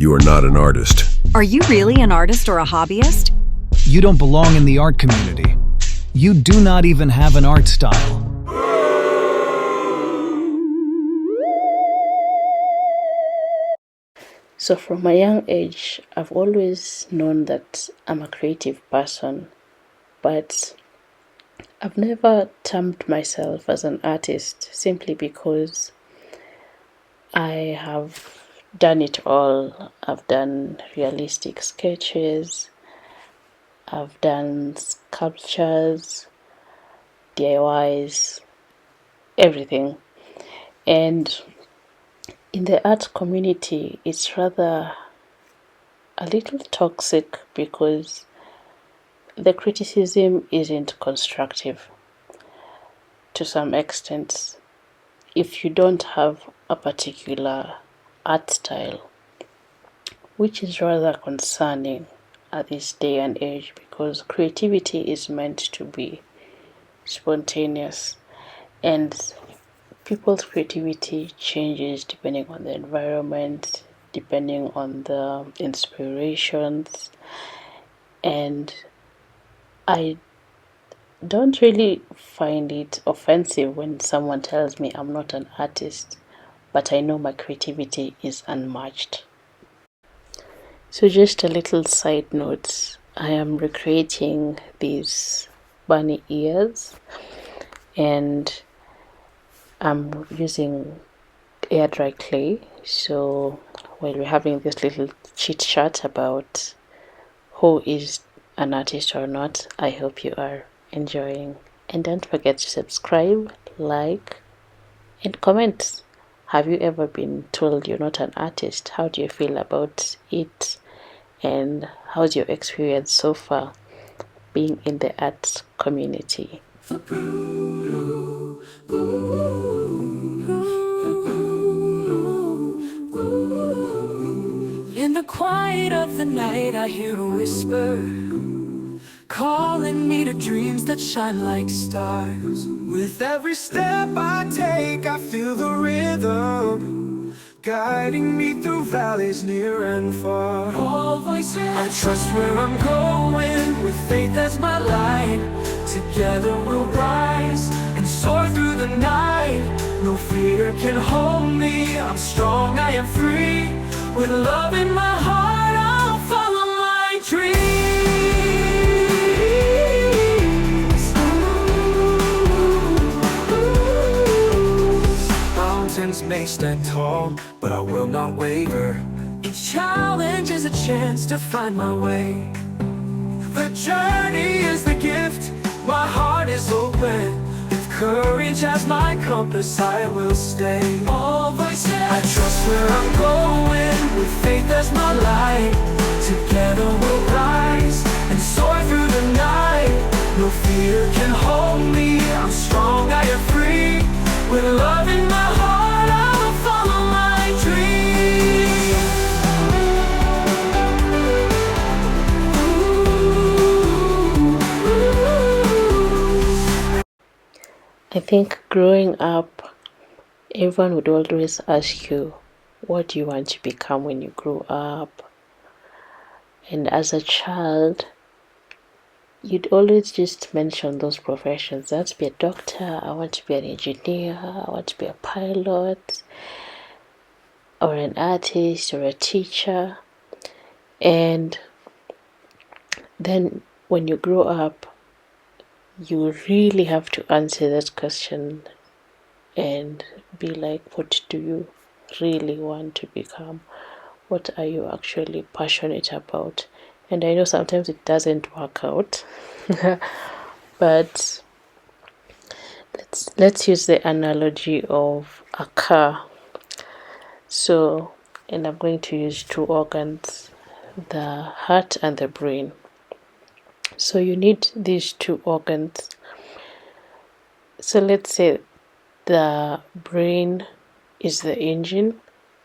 You are not an artist. Are you really an artist or a hobbyist? You don't belong in the art community. You do not even have an art style. So from a young age, I've always known that I'm a creative person, but I've never termed myself as an artist simply because I have done it all. I've done realistic sketches, I've done sculptures, DIYs, everything. And in the art community, it's rather a little toxic because the criticism isn't constructive to some extent. If you don't have a particular art style, which is rather concerning at this day and age because creativity is meant to be spontaneous and people's creativity changes depending on the environment, depending on the inspirations, and I don't really find it offensive when someone tells me I'm not an artist, but I know my creativity is unmatched. So just a little side note, I am recreating these bunny ears and I'm using air dry clay. So while we're having this little chit chat about who is an artist or not, I hope you are enjoying. And don't forget to subscribe, like, and comment. Have you ever been told you're not an artist? How do you feel about it? And how's your experience so far being in the arts community? In the quiet of the night, I hear a whisper calling me to dreams that shine like stars. With every step I take, I feel the rhythm guiding me through valleys near and far. All voices, I trust where I'm going, with faith as my light. Together we'll rise and soar through the night. No fear can hold me, I'm strong, I am free. With love in my heart, I'll follow my dreams. Mountains may stand tall, but I will not waver. Each challenge is a chance to find my way. The journey is the gift, my heart is open. With courage as my compass, I will stay. All voices, I trust where I'm going, with faith as my light. Together we'll rise and soar through the night. No fear can hold me, I'm strong, I am free. With love in my heart, I'll follow my dreams. I think growing up, everyone would always ask you, what do you want to become when you grow up? And as a child, you'd always just mention those professions. I want to be a doctor, I want to be an engineer, I want to be a pilot, or an artist, or a teacher. And then when you grow up, you really have to answer that question and be like, what do you really want to become? What are you actually passionate about? And I know sometimes it doesn't work out, but let's use the analogy of a car. So, and I'm going to use two organs, the heart and the brain. So you need these two organs. So let's say the brain is the engine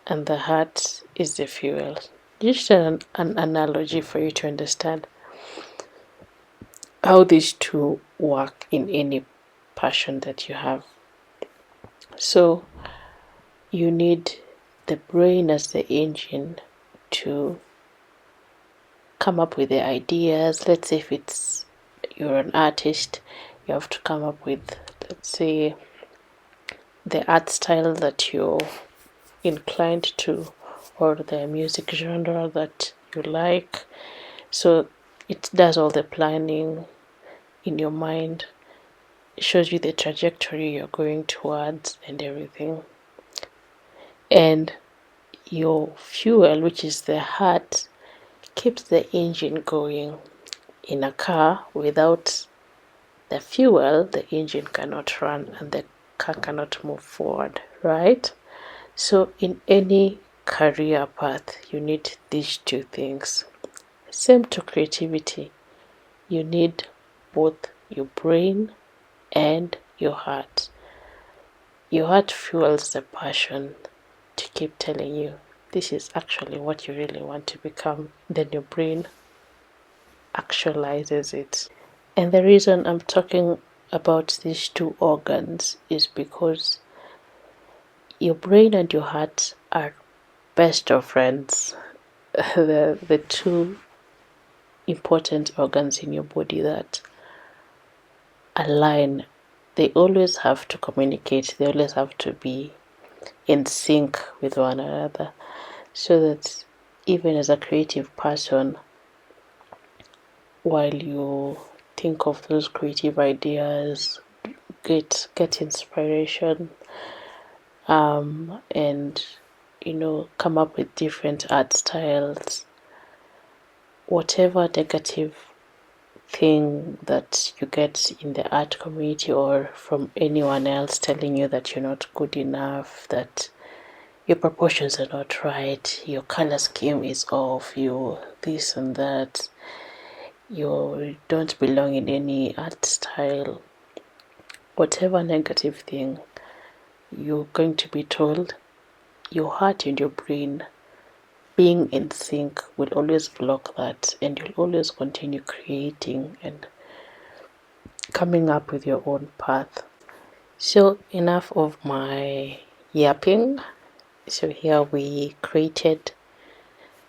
and the heart is the fuel. Just an analogy for you to understand how these two work in any passion that you have. So you need the brain as the engine to come up with the ideas. Let's say if you're an artist, you have to come up with, let's say, the art style that you're inclined to, or the music genre that you like. So it does all the planning in your mind. It shows you the trajectory you're going towards and everything. And your fuel, which is the heart, keeps the engine going. In a car, without the fuel, the engine cannot run and the car cannot move forward, right? So in any career path, you need these two things. Same to creativity. You need both your brain and your heart. Your heart fuels the passion to keep telling you this is actually what you really want to become. Then your brain actualizes it. And the reason I'm talking about these two organs is because your brain and your heart are best of friends. The two important organs in your body that align, they always have to communicate, they always have to be in sync with one another, so that even as a creative person, while you think of those creative ideas, get inspiration, and come up with different art styles, whatever negative thing that you get in the art community or from anyone else telling you that you're not good enough, that your proportions are not right, your color scheme is off, you this and that, you don't belong in any art style, whatever negative thing you're going to be told, your heart and your brain being in sync will always block that, and you'll always continue creating and coming up with your own path. So enough of my yapping. So here we created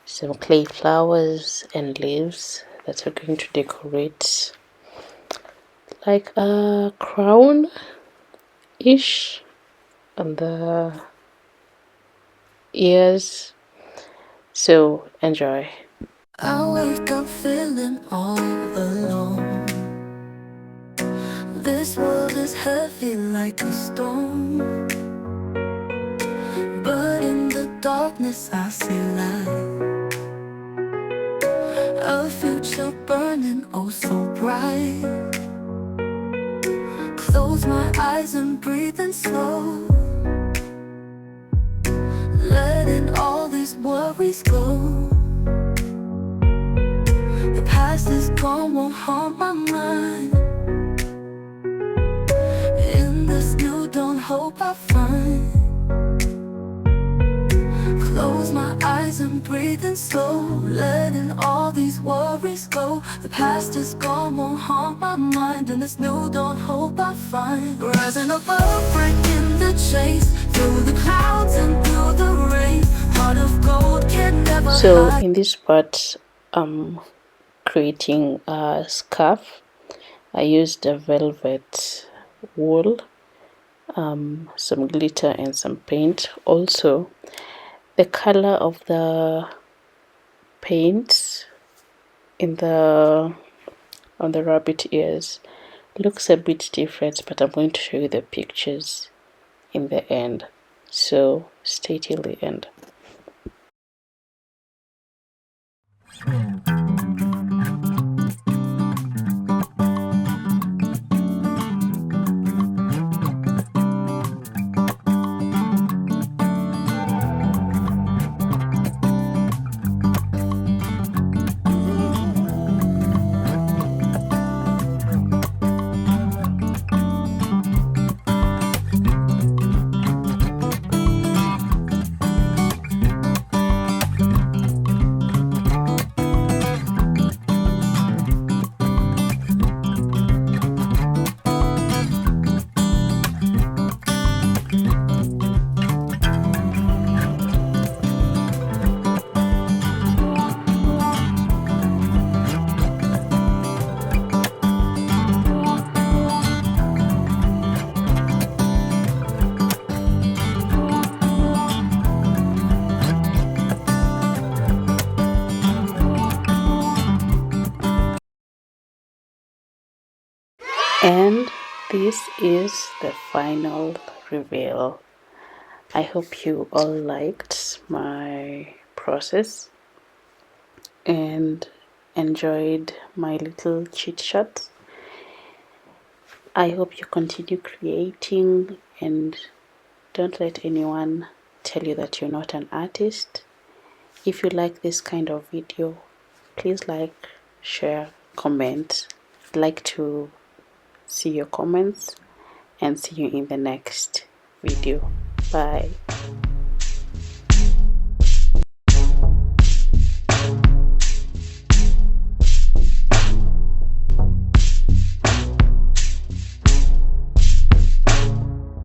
some clay flowers and leaves that are going to decorate like a crown ish on the ears. So enjoy. I wake up feeling all alone. This world is heavy like a stone, but in the darkness I see light. A future burning oh so bright. Close my eyes and breathe in slow, letting all these worries go. The past is gone, won't haunt my mind. In this new dawn, hope I find. Close my eyes and breathe in slow, letting all these worries go. The past is gone, won't haunt my mind. In this new dawn, hope I find. Rising above, breaking the chase, through the clouds and through the rain. Heart of gold can never So hide. in this part, I'm creating a scarf. I used a velvet wool, some glitter and some paint. Also, the color of the paint on the rabbit ears looks a bit different, but I'm going to show you the pictures in the end, so stay till the end. And this is the final reveal. I hope you all liked my process and enjoyed my little chit chat. I hope you continue creating and don't let anyone tell you that you're not an artist. If you like this kind of video, please like, share, comment. I'd like to see your comments and see you in the next video. Bye.